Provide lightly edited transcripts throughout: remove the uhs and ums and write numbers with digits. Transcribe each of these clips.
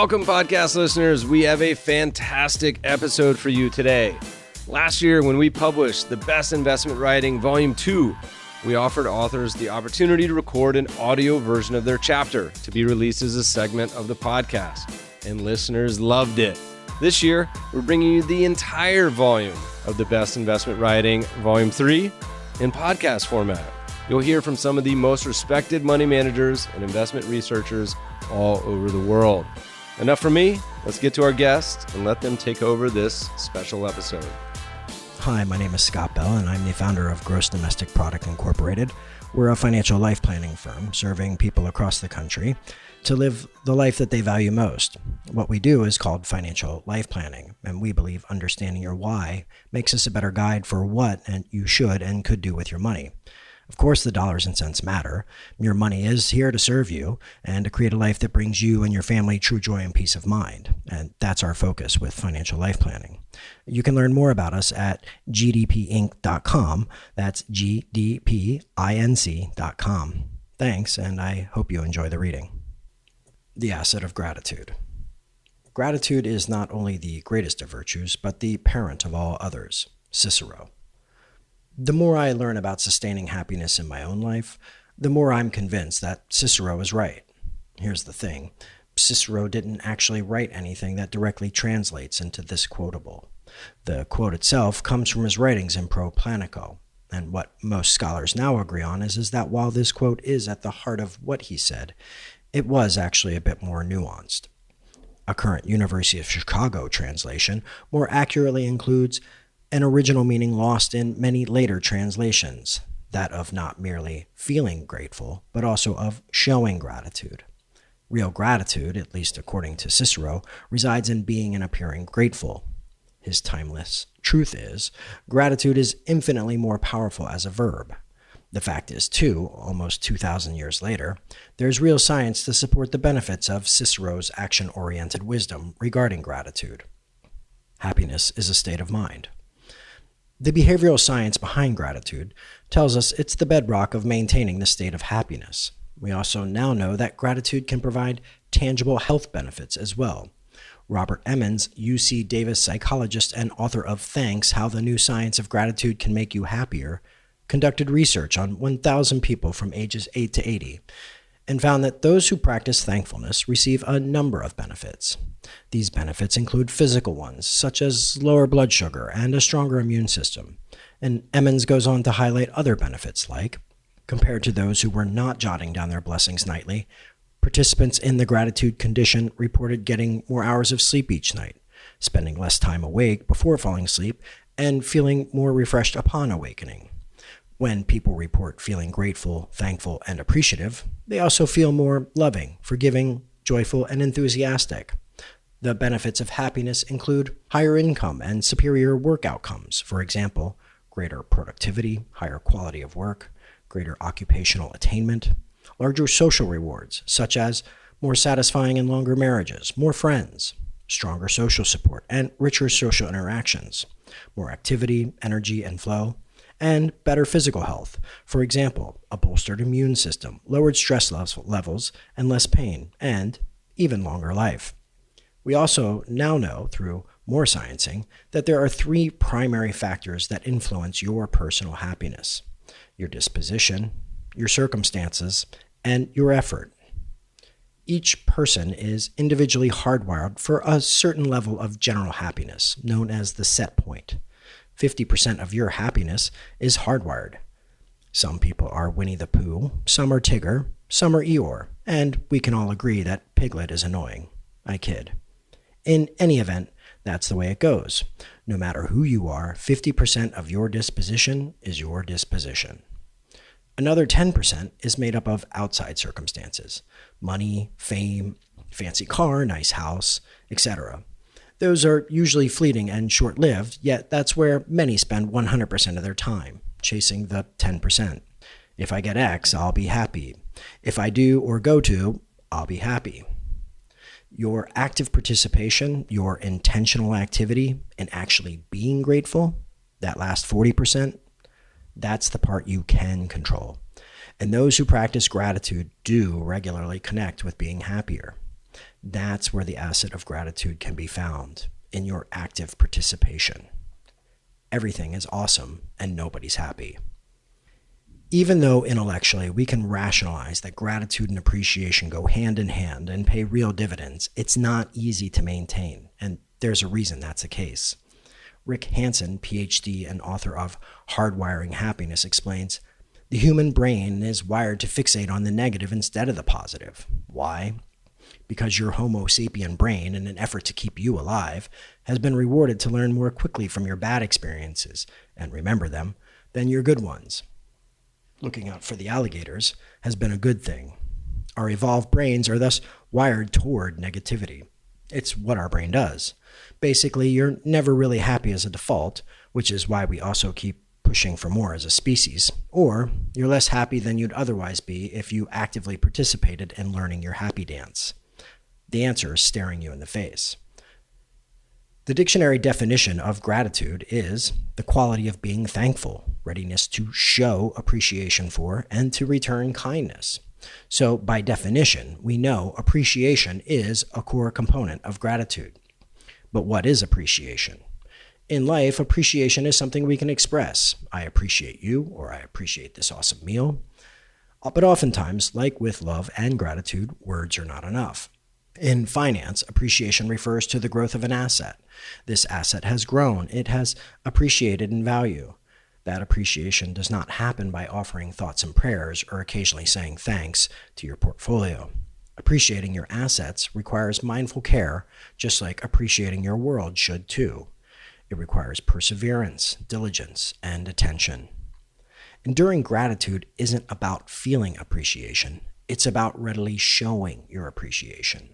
Welcome, podcast listeners. We have a fantastic episode for you today. Last year, when we published The Best Investment Writing, Volume 2, we offered authors the opportunity to record an audio version of their chapter to be released as a segment of the podcast, and listeners loved it. This year, we're bringing you the entire volume of The Best Investment Writing, Volume 3, in podcast format. You'll hear from some of the most respected money managers and investment researchers all over the world. Enough from me. Let's get to our guests and let them take over this special episode. Hi, my name is Scott Bell, and I'm the founder of Gross Domestic Product Incorporated. We're a financial life planning firm serving people across the country to live the life that they value most. What we do is called financial life planning, and we believe understanding your why makes us a better guide for what you should and could do with your money. Of course, the dollars and cents matter. Your money is here to serve you and to create a life that brings you and your family true joy and peace of mind. And that's our focus with financial life planning. You can learn more about us at gdpinc.com. That's gdpinc.com. Thanks, and I hope you enjoy the reading. The Asset of Gratitude. Gratitude is not only the greatest of virtues, but the parent of all others. Cicero. The more I learn about sustaining happiness in my own life, the more I'm convinced that Cicero is right. Here's the thing. Cicero didn't actually write anything that directly translates into this quotable. The quote itself comes from his writings in Pro Planico, and what most scholars now agree on is that while this quote is at the heart of what he said, it was actually a bit more nuanced. A current University of Chicago translation more accurately includes an original meaning lost in many later translations, that of not merely feeling grateful, but also of showing gratitude. Real gratitude, at least according to Cicero, resides in being and appearing grateful. His timeless truth is, gratitude is infinitely more powerful as a verb. The fact is, too, almost 2,000 years later, there's real science to support the benefits of Cicero's action-oriented wisdom regarding gratitude. Happiness is a state of mind. The behavioral science behind gratitude tells us it's the bedrock of maintaining the state of happiness. We also now know that gratitude can provide tangible health benefits as well. Robert Emmons, UC Davis psychologist and author of Thanks, How the New Science of Gratitude Can Make You Happier, conducted research on 1,000 people from ages 8 to 80 and found that those who practice thankfulness receive a number of benefits. These benefits include physical ones, such as lower blood sugar and a stronger immune system. And Emmons goes on to highlight other benefits like, compared to those who were not jotting down their blessings nightly, participants in the gratitude condition reported getting more hours of sleep each night, spending less time awake before falling asleep, and feeling more refreshed upon awakening. When people report feeling grateful, thankful, and appreciative, they also feel more loving, forgiving, joyful, and enthusiastic. The benefits of happiness include higher income and superior work outcomes. For example, greater productivity, higher quality of work, greater occupational attainment, larger social rewards, such as more satisfying and longer marriages, more friends, stronger social support, and richer social interactions, more activity, energy, and flow, and better physical health. For example, a bolstered immune system, lowered stress levels, and less pain, and even longer life. We also now know, through more sciencing, that there are 3 primary factors that influence your personal happiness: your disposition, your circumstances, and your effort. Each person is individually hardwired for a certain level of general happiness, known as the set point. 50% of your happiness is hardwired. Some people are Winnie the Pooh, some are Tigger, some are Eeyore, and we can all agree that Piglet is annoying. I kid. In any event, that's the way it goes. No matter who you are, 50% of your disposition is your disposition. Another 10% is made up of outside circumstances: money, fame, fancy car, nice house, etc. Those are usually fleeting and short-lived, yet that's where many spend 100% of their time, chasing the 10%. If I get X, I'll be happy. If I do or go to, I'll be happy. Your active participation, your intentional activity in actually being grateful, that last 40%, that's the part you can control. And those who practice gratitude do regularly connect with being happier. That's where the asset of gratitude can be found, in your active participation. Everything is awesome and nobody's happy. Even though intellectually we can rationalize that gratitude and appreciation go hand in hand and pay real dividends, it's not easy to maintain, and there's a reason that's the case. Rick Hansen, PhD and author of Hardwiring Happiness, explains, the human brain is wired to fixate on the negative instead of the positive. Why? Because your Homo sapien brain, in an effort to keep you alive, has been rewarded to learn more quickly from your bad experiences and remember them than your good ones. Looking out for the alligators has been a good thing. Our evolved brains are thus wired toward negativity. It's what our brain does. Basically, you're never really happy as a default, which is why we also keep pushing for more as a species, or you're less happy than you'd otherwise be if you actively participated in learning your happy dance. The answer is staring you in the face. The dictionary definition of gratitude is the quality of being thankful, readiness to show appreciation for, and to return kindness. So, by definition, we know appreciation is a core component of gratitude. But what is appreciation? In life, appreciation is something we can express. I appreciate you, or I appreciate this awesome meal. But oftentimes, like with love and gratitude, words are not enough. In finance, appreciation refers to the growth of an asset. This asset has grown. It has appreciated in value. That appreciation does not happen by offering thoughts and prayers or occasionally saying thanks to your portfolio. Appreciating your assets requires mindful care, just like appreciating your world should too. It requires perseverance, diligence, and attention. Enduring gratitude isn't about feeling appreciation. It's about readily showing your appreciation.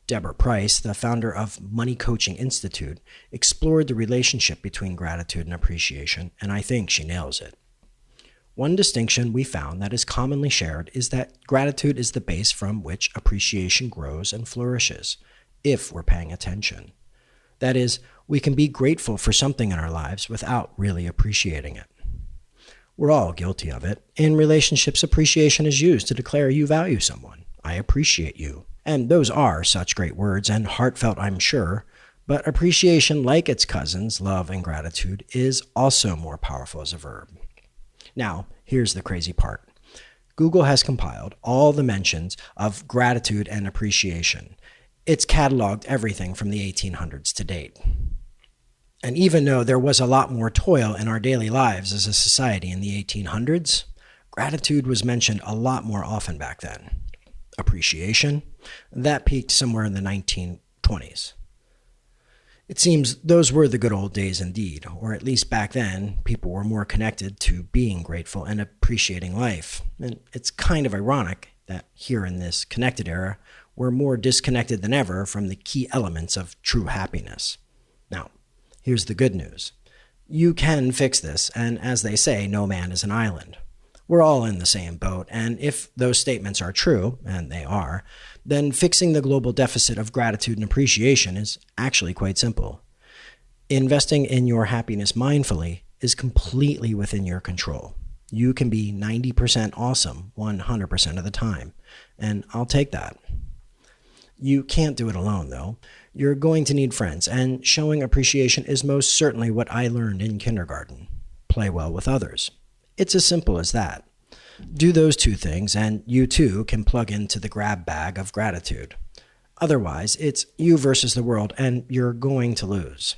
Deborah Price, the founder of Money Coaching Institute, explored the relationship between gratitude and appreciation, and I think she nails it. One distinction we found that is commonly shared is that gratitude is the base from which appreciation grows and flourishes, if we're paying attention. That is, we can be grateful for something in our lives without really appreciating it. We're all guilty of it. In relationships, appreciation is used to declare you value someone. I appreciate you. And those are such great words and heartfelt, I'm sure, but appreciation, like its cousins, love and gratitude, is also more powerful as a verb. Now, here's the crazy part. Google has compiled all the mentions of gratitude and appreciation. It's cataloged everything from the 1800s to date. And even though there was a lot more toil in our daily lives as a society in the 1800s, gratitude was mentioned a lot more often back then. Appreciation, that peaked somewhere in the 1920s. It seems those were the good old days indeed, or at least back then, people were more connected to being grateful and appreciating life. And it's kind of ironic that here in this connected era, we're more disconnected than ever from the key elements of true happiness. Now, here's the good news. You can fix this, and as they say, no man is an island. We're all in the same boat, and if those statements are true, and they are, then fixing the global deficit of gratitude and appreciation is actually quite simple. Investing in your happiness mindfully is completely within your control. You can be 90% awesome 100% of the time, and I'll take that. You can't do it alone, though. You're going to need friends, and showing appreciation is most certainly what I learned in kindergarten. Play well with others. It's as simple as that. Do those two things, and you too can plug into the grab bag of gratitude. Otherwise, it's you versus the world, and you're going to lose.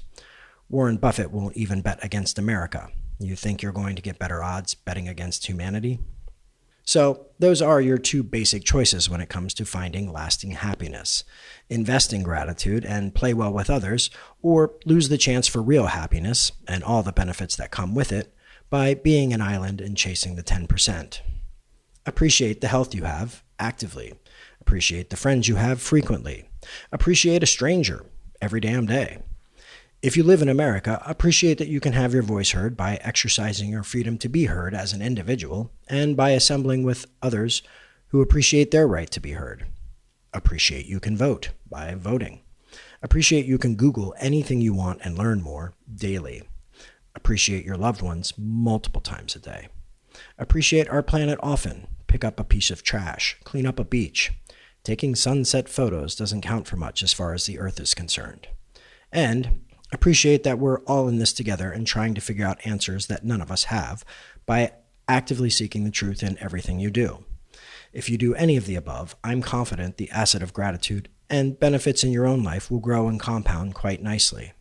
Warren Buffett won't even bet against America. You think you're going to get better odds betting against humanity? So, those are your two basic choices when it comes to finding lasting happiness. Invest in gratitude and play well with others, or lose the chance for real happiness and all the benefits that come with it by being an island and chasing the 10%. Appreciate the health you have actively. Appreciate the friends you have frequently. Appreciate a stranger every damn day. If you live in America, appreciate that you can have your voice heard by exercising your freedom to be heard as an individual and by assembling with others who appreciate their right to be heard. Appreciate you can vote by voting. Appreciate you can Google anything you want and learn more daily. Appreciate your loved ones multiple times a day. Appreciate our planet often. Pick up a piece of trash. Clean up a beach. Taking sunset photos doesn't count for much as far as the Earth is concerned. And appreciate that we're all in this together and trying to figure out answers that none of us have by actively seeking the truth in everything you do. If you do any of the above, I'm confident the asset of gratitude and benefits in your own life will grow and compound quite nicely.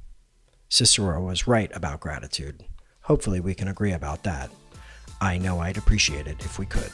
Cicero was right about gratitude. Hopefully we can agree about that. I know I'd appreciate it if we could.